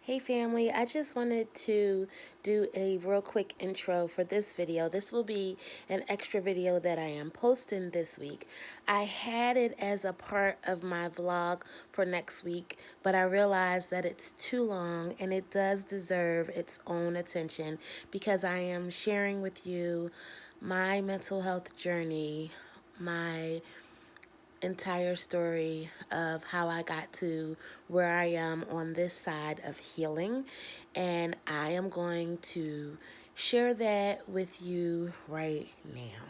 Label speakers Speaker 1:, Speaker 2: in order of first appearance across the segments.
Speaker 1: Hey family, I just wanted to do a real quick intro for this video. This will be an extra video that I am posting this week. I had it as a part of my vlog for next week, but I realized that it's too long and it does deserve its own attention because I am sharing with you my mental health journey, my entire story of how I got to where I am on this side of healing, and I am going to share that with you right now.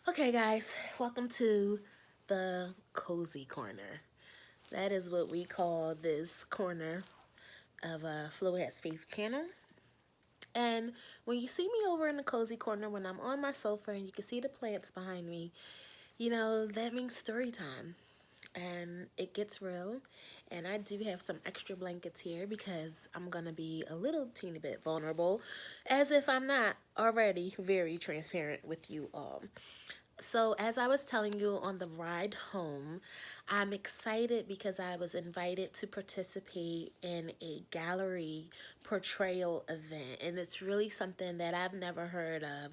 Speaker 1: Okay, guys, welcome to the Cozy Corner. That is what we call this corner of Flo Has Faith channel. And when you see me over in the cozy corner, when I'm on my sofa and you can see the plants behind me, you know, that means story time. And it gets real, and I do have some extra blankets here because I'm gonna be a little teeny bit vulnerable, as if I'm not already very transparent with you all. So, as I was telling you on the ride home, I'm excited because I was invited to participate in a gallery portrayal event, and it's really something that I've never heard of.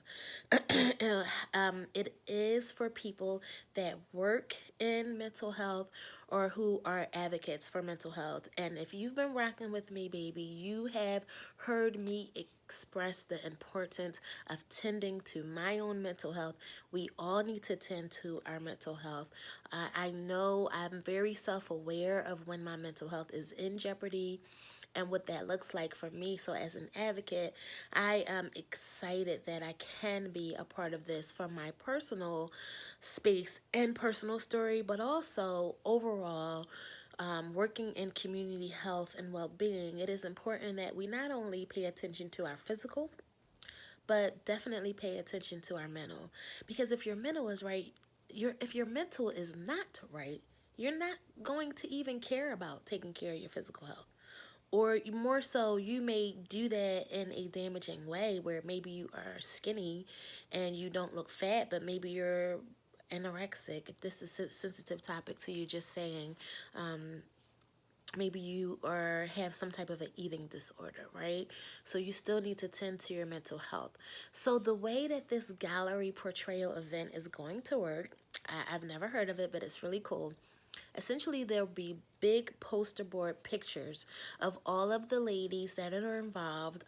Speaker 1: It is for people that work in mental health or who are advocates for mental health. And if you've been rocking with me, baby, you have heard me express the importance of tending to my own mental health. We all need to tend to our mental health. I know I'm very self-aware of when my mental health is in jeopardy and what that looks like for me. So as an advocate, I am excited that I can be a part of this from my personal space and personal story, but also overall, working in community health and well-being. It is important that we not only pay attention to our physical, but definitely pay attention to our mental. Because if your mental is right, if your mental is not right, you're not going to even care about taking care of your physical health. Or more so, you may do that in a damaging way where maybe you are skinny and you don't look fat, but maybe you're anorexic. If this is a sensitive topic to you, just saying, maybe you or have some type of an eating disorder, right? So you still need to tend to your mental health. So the way that this gallery portrayal event is going to work, I've never heard of it, but it's really cool. Essentially, there'll be big poster board pictures of all of the ladies that are involved.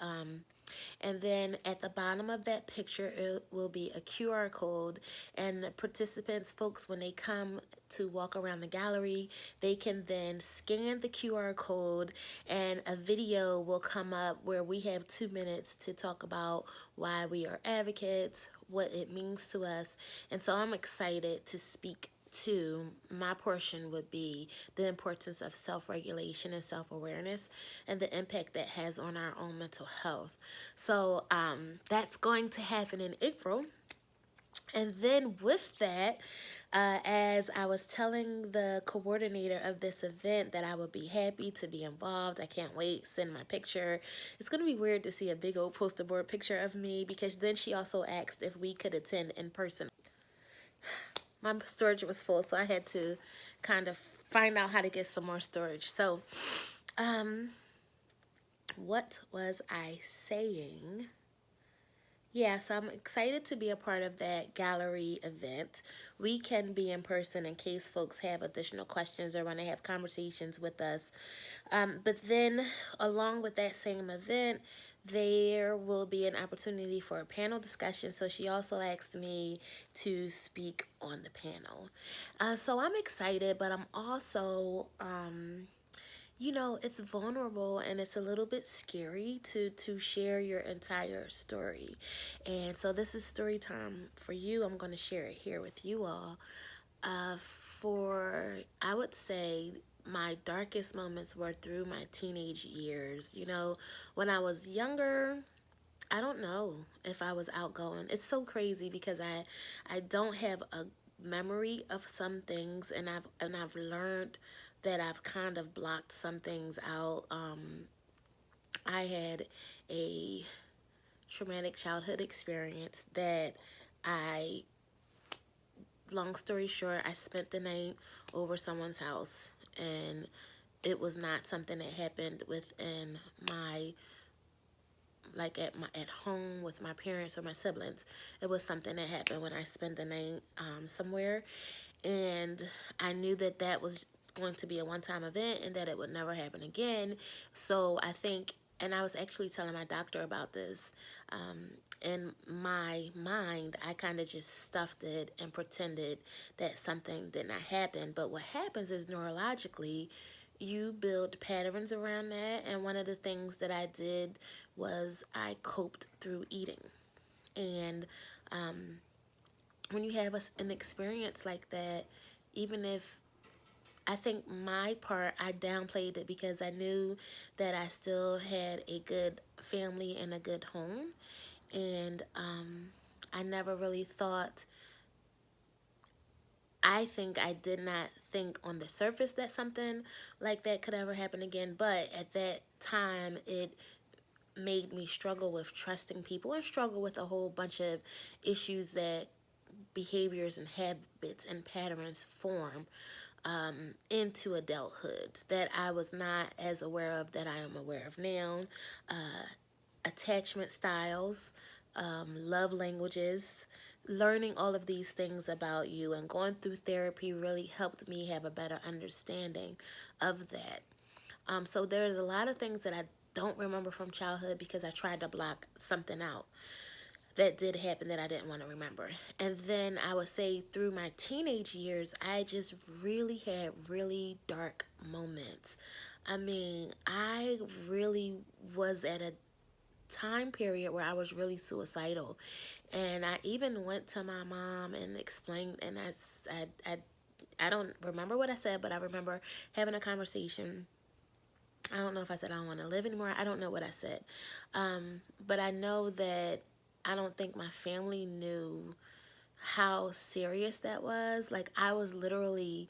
Speaker 1: And then at the bottom of that picture, it will be a QR code. And the participants, folks, when they come to walk around the gallery, they can then scan the QR code and a video will come up where we have 2 minutes to talk about why we are advocates, what it means to us. And so I'm excited to speak to my portion would be the importance of self-regulation and self-awareness and the impact that has on our own mental health. So that's going to happen in April. And then with that, as I was telling the coordinator of this event that I would be happy to be involved, I can't wait, send my picture. It's going to be weird to see a big old poster board picture of me because then she also asked if we could attend in person. My storage was full, so I had to kind of find out how to get some more storage. So, what was I saying? Yeah, so I'm excited to be a part of that gallery event. We can be in person in case folks have additional questions or want to have conversations with us. But then, along with that same event, there will be an opportunity for a panel discussion. So she also asked me to speak on the panel. So I'm excited, but I'm also you know, it's vulnerable and it's a little bit scary to share your entire story. And so this is story time for you. I'm going to share it here with you all. For, I would say, my darkest moments were through my teenage years. You know, when I was younger, I don't know if I was outgoing. It's so crazy because I don't have a memory of some things, and I've learned that I've kind of blocked some things out. I had a traumatic childhood experience that I, long story short, I spent the night over someone's house, and it was not something that happened within my, like at home with my parents or my siblings. It was something that happened when I spent the night somewhere, and I knew that that was going to be a one-time event and that it would never happen again. So I think, and I was actually telling my doctor about this. In my mind, I kind of just stuffed it and pretended that something did not happen. But what happens is, neurologically, you build patterns around that. And one of the things that I did was I coped through eating. And when you have an experience like that, even if, I think my part, I downplayed it because I knew that I still had a good family and a good home. And I never really thought, I think I did not think on the surface that something like that could ever happen again. But at that time, it made me struggle with trusting people and struggle with a whole bunch of issues that behaviors and habits and patterns form into adulthood that I was not as aware of that I am aware of now. Attachment styles, love languages, learning all of these things about you and going through therapy really helped me have a better understanding of that. So there's a lot of things that I don't remember from childhood because I tried to block something out that did happen that I didn't want to remember. And then I would say through my teenage years, I just really had really dark moments. I mean, I really was at a time period where I was really suicidal. And I even went to my mom and explained, and I don't remember what I said, but I remember having a conversation. I don't know if I said I don't want to live anymore. I don't know what I said. But I know that I don't think my family knew how serious that was. Like, I was literally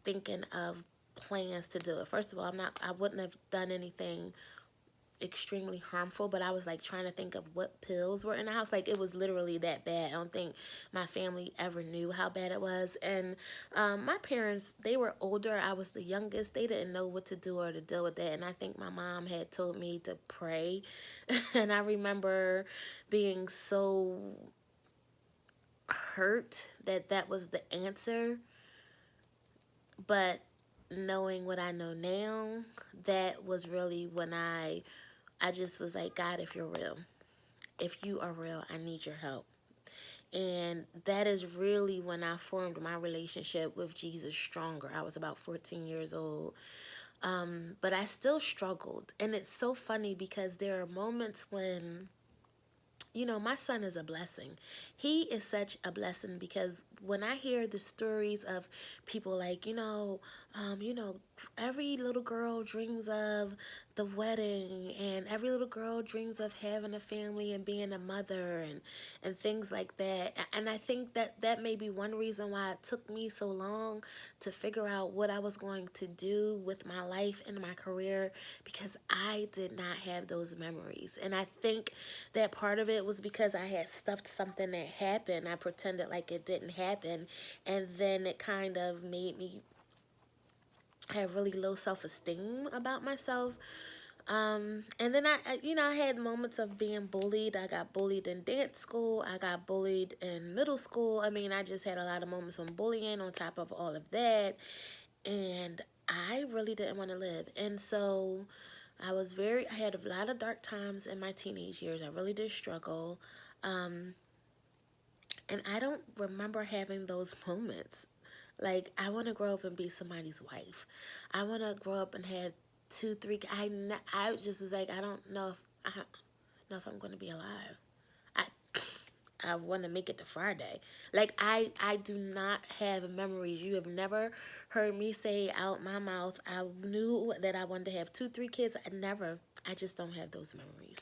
Speaker 1: thinking of plans to do it. First of all, I wouldn't have done anything extremely harmful, but I was like trying to think of what pills were in the house. Like, it was literally that bad. I don't think my family ever knew how bad it was. And my parents, they were older. I was the youngest. They didn't know what to do or to deal with that. And I think my mom had told me to pray. And I remember being so hurt that that was the answer. But knowing what I know now, that was really when I just was like, God, if you're real, if you are real, I need your help. And that is really when I formed my relationship with Jesus stronger. I was about 14 years old. But I still struggled. And it's so funny because there are moments when, my son is a blessing. He is such a blessing because when I hear the stories of people like, every little girl dreams of the wedding, and every little girl dreams of having a family and being a mother, and things like that. And I think that that may be one reason why it took me so long to figure out what I was going to do with my life and my career, because I did not have those memories. And I think that part of it was because I had stuffed something that happened. I pretended like it didn't happen, and then it kind of made me have really low self-esteem about myself. And then I had moments of being bullied. I got bullied in dance school. I got bullied in middle school. I mean, I just had a lot of moments of bullying on top of all of that. And I really didn't want to live. And so I had a lot of dark times in my teenage years. I really did struggle. And I don't remember having those moments. Like, I want to grow up and be somebody's wife. I want to grow up and have two, three. I just was like, I don't know if I'm going to be alive. I I want to make it to Friday. Like, I do not have memories. You have never heard me say out my mouth, I knew that I wanted to have two, three kids. I just don't have those memories.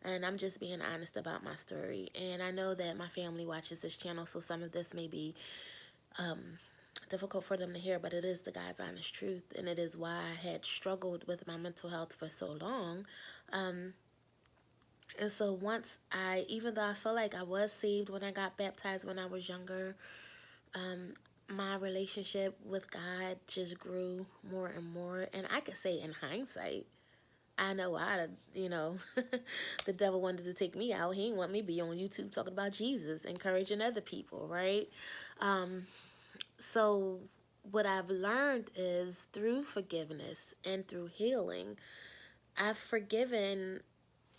Speaker 1: And I'm just being honest about my story. And I know that my family watches this channel, so some of this may be difficult for them to hear, but it is the God's honest truth. And it is why I had struggled with my mental health for so long. And so even though I felt like I was saved when I got baptized when I was younger, my relationship with God just grew more and more. And I could say in hindsight, I know why, the devil wanted to take me out. He didn't want me to be on YouTube talking about Jesus, encouraging other people, right? So what I've learned is through forgiveness and through healing, I've forgiven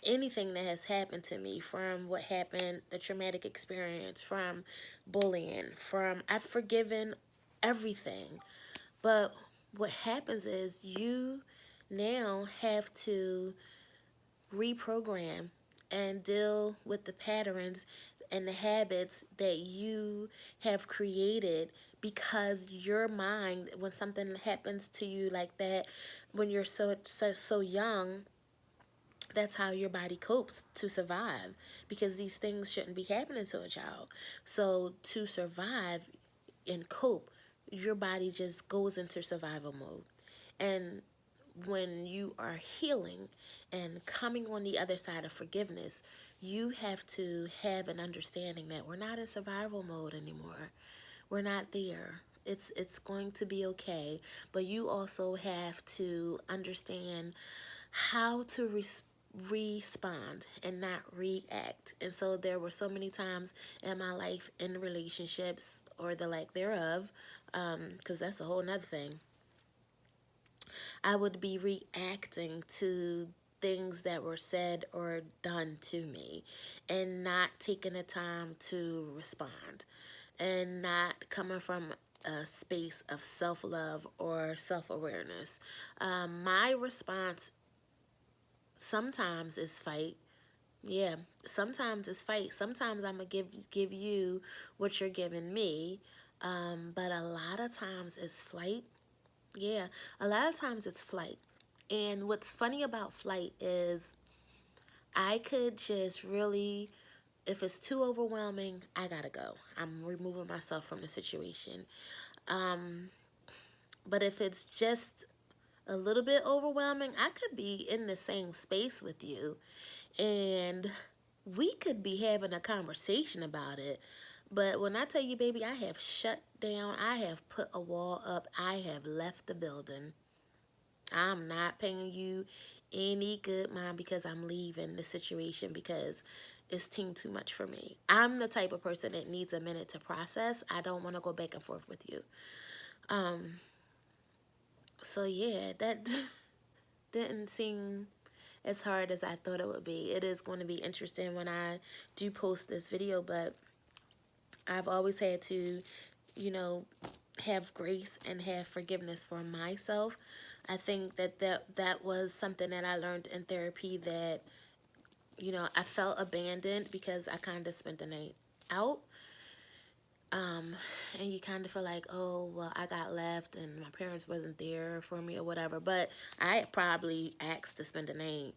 Speaker 1: anything that has happened to me, from what happened, the traumatic experience, from bullying, from I've forgiven everything. But what happens is you now have to reprogram and deal with the patterns and the habits that you have created, because your mind, when something happens to you like that, when you're so young, that's how your body copes to survive, because these things shouldn't be happening to a child. So to survive and cope, your body just goes into survival mode. And when you are healing and coming on the other side of forgiveness, you have to have an understanding that we're not in survival mode anymore. We're not there. It's going to be okay, but you also have to understand how to respond and not react. And so there were so many times in my life, in relationships or the lack thereof, because that's a whole nother thing, I would be reacting to things that were said or done to me and not taking the time to respond, and not coming from a space of self-love or self-awareness. My response sometimes is fight. Yeah, sometimes it's fight. Sometimes I'm gonna give you what you're giving me, but a lot of times it's flight. Yeah, a lot of times it's flight. And what's funny about flight is I could just really, if it's too overwhelming, I gotta go. I'm removing myself from the situation. But if it's just a little bit overwhelming, I could be in the same space with you and we could be having a conversation about it. But when I tell you, baby, I have shut down, I have put a wall up, I have left the building. I'm not paying you any good mind because I'm leaving the situation because it's too much for me. I'm the type of person that needs a minute to process. I don't want to go back and forth with you. So yeah, that didn't seem as hard as I thought it would be. It is going to be interesting when I do post this video, but I've always had to, you know, have grace and have forgiveness for myself. I think that was something that I learned in therapy, that, I felt abandoned because I kind of spent the night out. And you kind of feel like, oh, well, I got left and my parents wasn't there for me or whatever. But I probably asked to spend the night.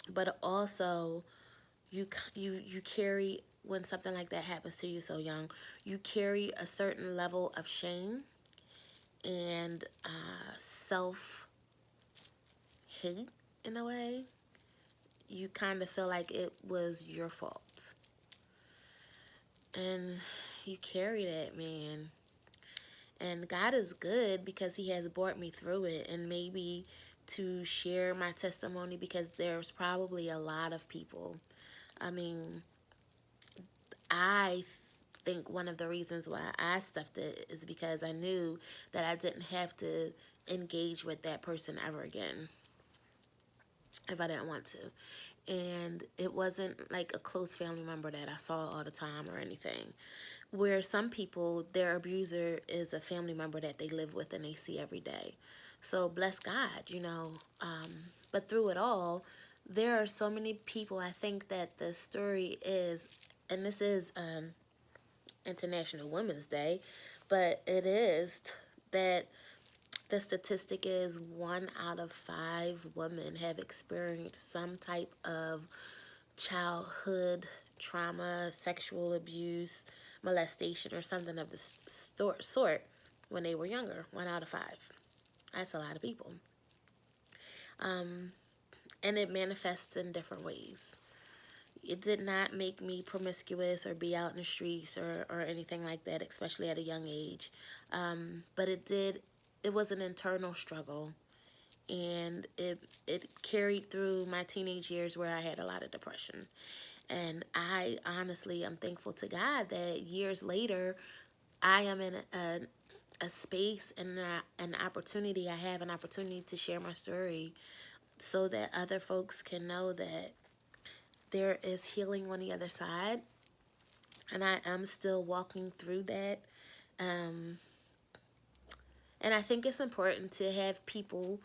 Speaker 1: But also, you carry, when something like that happens to you so young, you carry a certain level of shame and self hate in a way. You kind of feel like it was your fault, and you carry that, man. And God is good because He has brought me through it, and maybe to share my testimony, because there's probably a lot of people. I mean, I think one of the reasons why I stuffed it is because I knew that I didn't have to engage with that person ever again if I didn't want to. And it wasn't like a close family member that I saw all the time or anything. Where some people, their abuser is a family member that they live with and they see every day. So bless God. But through it all, there are so many people. I think that the story is, and this is International Women's Day, but it is that the statistic is 1 out of 5 women have experienced some type of childhood trauma, sexual abuse, molestation, or something of the sort when they were younger. 1 out of 5. That's a lot of people. And it manifests in different ways. it did not make me promiscuous or be out in the streets or anything like that, especially at a young age. But it was an internal struggle, and it carried through my teenage years where I had a lot of depression. And I honestly am thankful to God that years later, I am in a space and an opportunity. I have an opportunity to share my story so that other folks can know that there is healing on the other side. And I am still walking through that. Um, and I think it's important to have people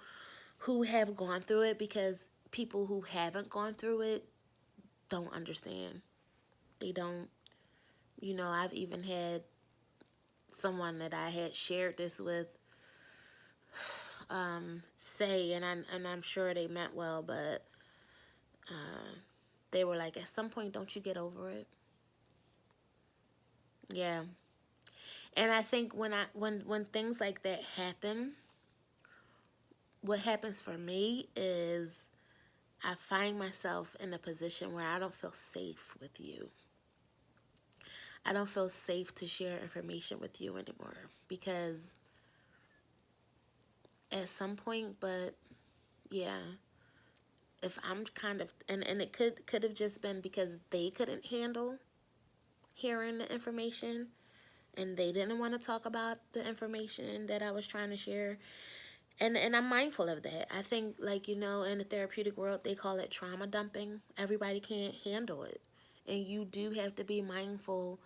Speaker 1: who have gone through it, because people who haven't gone through it don't understand. They don't, I've even had someone that I had shared this with say, and I'm sure they meant well, but they were like, at some point, don't you get over it? Yeah. And I think when things like that happen, what happens for me is I find myself in a position where I don't feel safe with you. I don't feel safe to share information with you anymore, because at some point, but yeah, if I'm kind of, and it could have just been because they couldn't handle hearing the information, and they didn't want to talk about the information that I was trying to share. And I'm mindful of that. I think, like, in the therapeutic world, they call it trauma dumping. Everybody can't handle it. And you do have to be mindful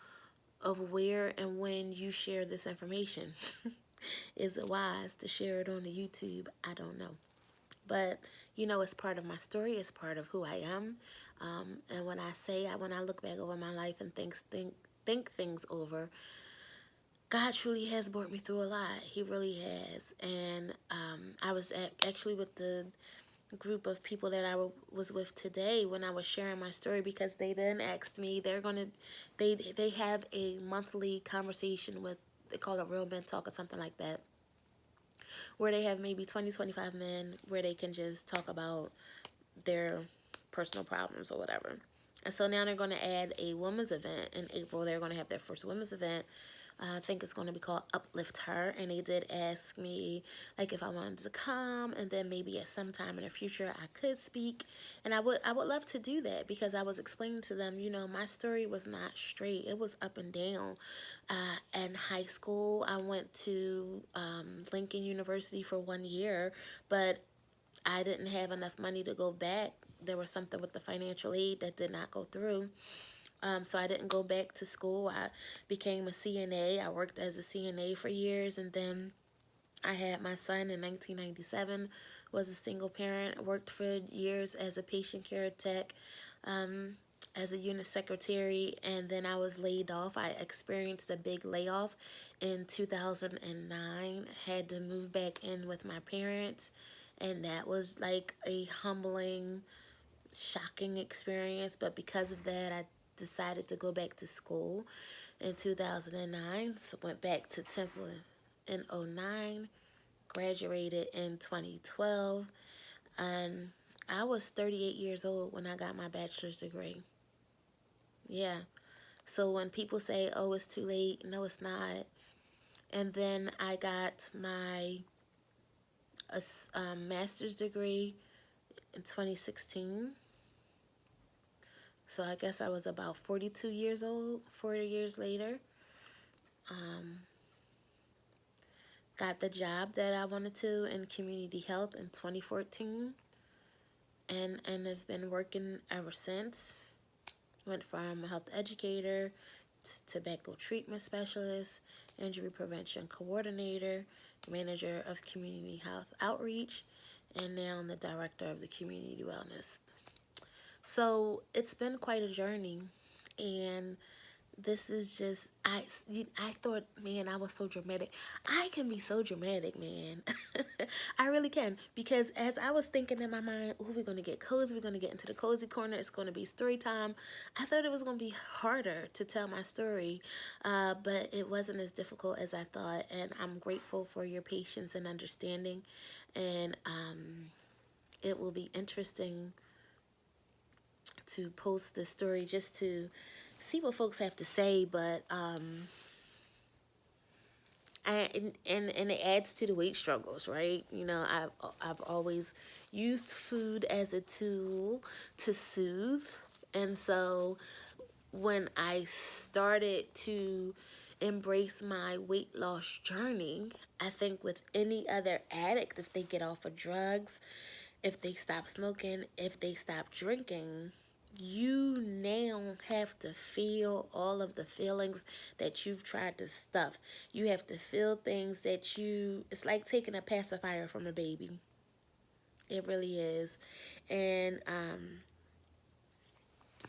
Speaker 1: of where and when you share this information. Is it wise to share it on the YouTube? I don't know. But, it's part of my story. It's part of who I am. And when I look back over my life and think things over, God truly has brought me through a lot. He really has. And I was actually with the group of people that I was with today when I was sharing my story, because they then asked me, they have a monthly conversation with, they call it Real Men Talk or something like that, where they have maybe 20-25 men where they can just talk about their personal problems or whatever. And so now they're going to add a women's event in April. They're going to have their first women's event. I think it's going to be called Uplift Her. And they did ask me, like, if I wanted to come, and then maybe at some time in the future I could speak. And I would love to do that, because I was explaining to them, my story was not straight. It was up and down. In high school, I went to Lincoln University for 1 year, but I didn't have enough money to go back. There was something with the financial aid that did not go through. So I didn't go back to school. I became a CNA. I worked as a CNA for years, and then I had my son in 1997, was a single parent, worked for years as a patient care tech, as a unit secretary, and then I was laid off. I experienced a big layoff in 2009, had to move back in with my parents, and that was like a humbling, shocking experience. But because of that, I decided to go back to school in 2009. So went back to Temple in '09, graduated in 2012, and I was 38 years old when I got my bachelor's degree. Yeah. So when people say, oh, it's too late, no, it's not. And then I got my master's degree in 2016. So I guess I was about 42 years old, 40 years later. Got the job that I wanted to in community health in 2014, and have been working ever since. Went from a health educator to tobacco treatment specialist, injury prevention coordinator, manager of community health outreach, and now I'm the director of the community wellness. So it's been quite a journey, and this is just, I thought, man, I was so dramatic. I can be so dramatic, man. I really can, because as I was thinking in my mind, oh, we're going to get cozy, we're going to get into the cozy corner, it's going to be story time, I thought it was going to be harder to tell my story, but it wasn't as difficult as I thought, and I'm grateful for your patience and understanding, and it will be interesting to post this story just to see what folks have to say, but and it adds to the weight struggles, right? You know, I've always used food as a tool to soothe, and so when I started to embrace my weight loss journey, I think with any other addict, if they get off of drugs, if they stop smoking, if they stop drinking, you now have to feel all of the feelings that you've tried to stuff. You have to feel things that it's like taking a pacifier from a baby. It really is. And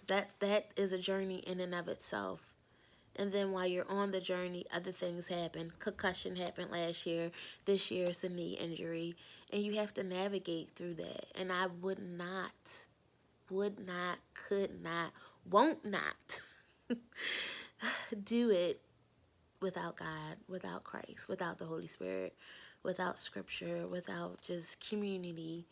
Speaker 1: that is a journey in and of itself. And then while you're on the journey, other things happen. Concussion happened last year. This year it's a knee injury. And you have to navigate through that. And I would not, could not, won't not do it without God, without Christ, without the Holy Spirit, without scripture, without just community.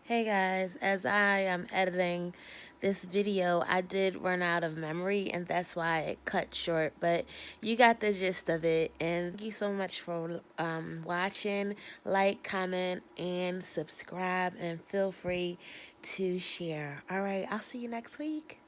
Speaker 1: Hey guys, as I am editing this video, I did run out of memory and that's why it cut short, but you got the gist of it. And thank you so much for watching. Like, comment, and subscribe, and feel free to share. All right, I'll see you next week.